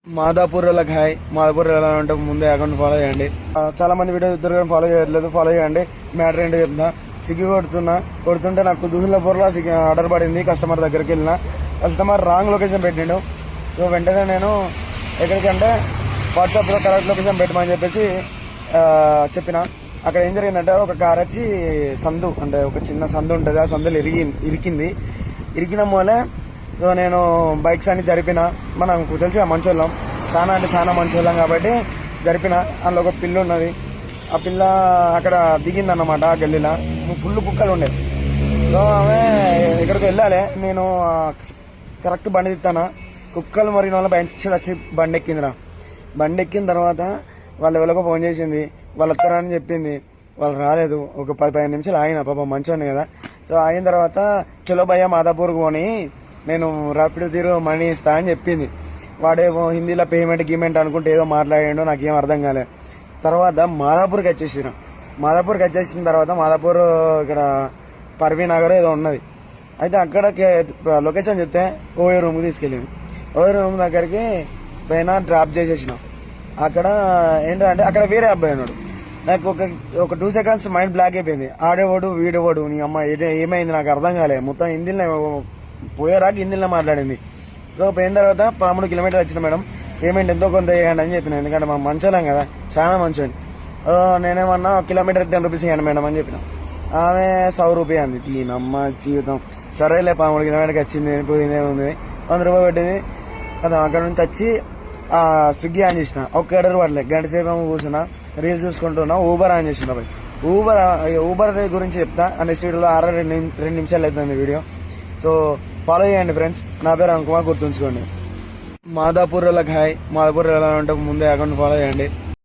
మాదాపూర్ వాళ్ళకి హాయ్. మాదాపూర్ వెళ్ళాలంటే ముందే అకౌంట్ ఫాలో చేయండి. చాలా మంది వీడియో ఇద్దరు ఫాలో చేయట్లేదు, ఫాలో చేయండి. మ్యాటర్ ఏంటో చెప్తున్నా. స్విగ్గీ కొడుతుంటే నాకు దుహుల్లాపూర్లో ఆర్డర్ పడింది. కస్టమర్ దగ్గరికి వెళ్ళిన, కస్టమర్ రాంగ్ లొకేషన్ పెట్టిండు. సో వెంటనే నేను ఎక్కడికంటే వాట్సాప్లో కరెక్ట్ లొకేషన్ పెట్టమని చెప్పేసి చెప్పిన. అక్కడ ఏం జరిగిందంటే ఒక కార్ వచ్చి సందు, అంటే ఒక చిన్న సందు ఉంటుంది, ఆ సందులో ఇరికింది. ఇరికిన మూలే సో నేను బైక్స్ అన్ని జరిపిన. మనకు తెలిసి మంచోళ్ళం, చాలా అంటే చాలా మంచోళ్ళం కాబట్టి జరిపిన. అందులో ఒక పిల్ల ఉన్నది. ఆ పిల్ల అక్కడ దిగిందన్నమాట. ఆ గల్లీలో ఫుల్ కుక్కలు ఉండే. సో ఆమె ఎక్కడికి వెళ్ళాలి, నేను కరెక్ట్ బండి తిత్తానా, కుక్కలు మరిగిన వాళ్ళ బయట వచ్చి బండి ఎక్కిందిరా. బండి ఎక్కిన తర్వాత వాళ్ళు ఎవరికో ఫోన్ చేసింది, వాళ్ళు వస్తారని చెప్పింది. వాళ్ళు రాలేదు. ఒక 10-15 నిమిషాలు ఆగిన, పాపం మంచోని కదా. సో ఆగిన తర్వాత చలో భయ్యా మాదాపూర్కి పోని, నేను ర్యాపిడ్ తీరు మనీ ఇస్తా అని చెప్పింది. వాడేమో హిందీలో పేమెంట్ గీమెంట్ అనుకుంటే ఏదో మాట్లాడాడో నాకేం అర్థం కాలే. తర్వాత మాదాపూర్కి వచ్చేసిన. మాదాపూర్కి వచ్చేసిన తర్వాత మాదాపూర్ ఇక్కడ పర్వీ నగర్ ఏదో ఉన్నది. అయితే అక్కడ లొకేషన్ చెప్తే ఓయో రూమ్కి తీసుకెళ్ళింది. ఓయో రూమ్ దగ్గరికి పైన డ్రాప్ చేసేసిన. అక్కడ ఏంటంటే అక్కడ వేరే అబ్బాయి ఉన్నాడు. నాకు ఒక 2 seconds మైండ్ బ్లాక్ అయిపోయింది. ఆడేవాడు వీడేవాడు, నీ అమ్మ ఏమైంది నాకు అర్థం కాలే. మొత్తం హిందీలో పోయేరాక హిందీలో మాట్లాడింది. సో పోయిన తర్వాత 13 కిలోమీటర్లు వచ్చిన. మేడం పేమెంట్ ఎంతో కొంత వేయండి అని చెప్పిన, ఎందుకంటే మా మంచోళ్ళం కదా, చాలా మంచోని. నేనేమన్నా కిలోమీటర్ 10 రూపీస్ ఇవ్వండి మేడం అని చెప్పిన. ఆమె 100 రూపాయలు అంది. దీనమ్మ జీవితం. సరేలే 13 కిలోమీటర్కి వచ్చింది, పోయిందే ఉంది, 100 రూపాయలు పెట్టింది కదా. అక్కడ నుంచి వచ్చి స్విగ్గీ ఆన్ చేసిన. ఒక్క ఆర్డర్ పడలే, గంట సేపు కూర్చున్నా, రీల్స్ చూసుకుంటున్నా. ఊబర్ ఆన్ చేసిన. ఊబర్ గురించి చెప్తా. నెక్స్ట్ వీడియోలో 2 నిమిషాలు అవుతుంది వీడియో. సో ఫాలో చేయండి ఫ్రెండ్స్. నా పేరు అనుకుమార్, గుర్తుంచుకోండి. మాదాపూర్ వాళ్ళకి హాయ్. మాదాపూర్ వెళ్ళాలంటే ముందే అకౌంట్ ఫాలో చేయండి.